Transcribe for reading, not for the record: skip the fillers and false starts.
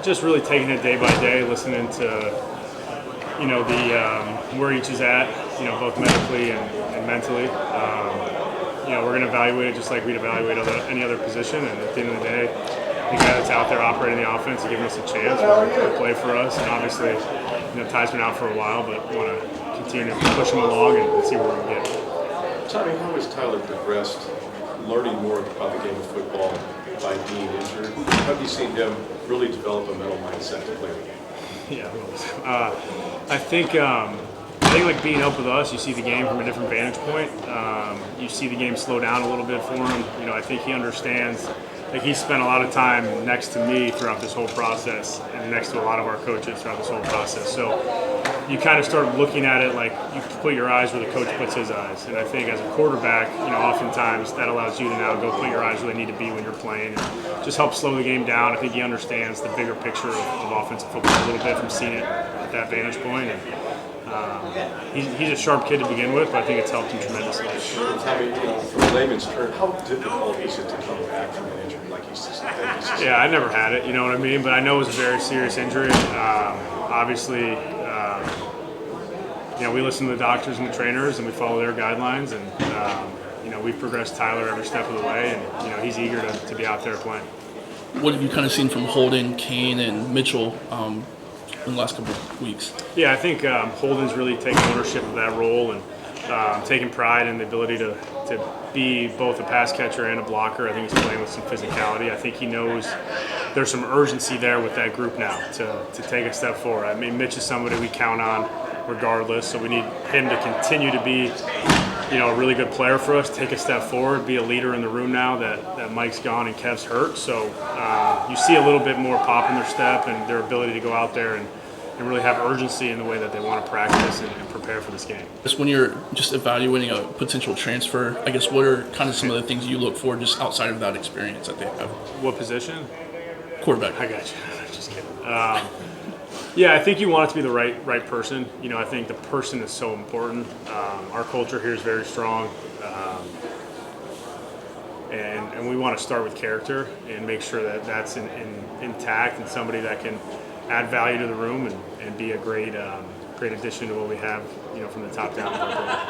Just really taking it day by day, listening to where each is at, both medically and mentally. We're going to evaluate it just like we'd evaluate any other position, and at the end of the day, the guy that's out there operating the offense and giving us a chance will play for us. And obviously, Ty's been out for a while, but want to continue to push him along and see where we can get. Tommy, how has Tyler progressed, learning more about the game of football by being injured? How have you seen him really develop a mental mindset to play the game? Yeah, I think like being up with us, you see the game from a different vantage point. You see the game slow down a little bit for him. I think he understands. Like, he spent a lot of time next to me throughout this whole process, and next to a lot of our coaches throughout this whole process. So you kind of start looking at it like you put your eyes where the coach puts his eyes. And I think as a quarterback, oftentimes that allows you to now go put your eyes where they need to be when you're playing, and just help slow the game down. I think he understands the bigger picture of offensive football a little bit from seeing it at that vantage point. And he's a sharp kid to begin with, but I think it's helped him tremendously. Tommy, from a layman's term, how difficult is it to come back from an injury like he's just? Yeah, I never had it, you know what I mean? But I know it was a very serious injury. Obviously, we listen to the doctors and the trainers, and we follow their guidelines. And we've progressed Tyler every step of the way, and he's eager to be out there playing. What have you kind of seen from Holden, Kane, and Mitchell in the last couple of weeks? Yeah, I think Holden's really taken ownership of that role and taking pride in the ability to be both a pass catcher and a blocker. I think he's playing with some physicality. I think he knows there's some urgency there with that group now to take a step forward. I mean, Mitch is somebody we count on regardless, so we need him to continue to be a really good player for us, take a step forward, be a leader in the room now that Mike's gone and Kev's hurt. So you see a little bit more pop in their step and their ability to go out there and really have urgency in the way that they want to practice and prepare for this game. Just when you're just evaluating a potential transfer, I guess what are kind of some of the things you look for just outside of that experience that they have? What position? Quarterback. I got you. Just kidding. Yeah, I think you want it to be the right person. I think the person is so important. Our culture here is very strong, and we want to start with character and make sure that that's intact and somebody that can add value to the room and be a great addition to what we have, from the top down.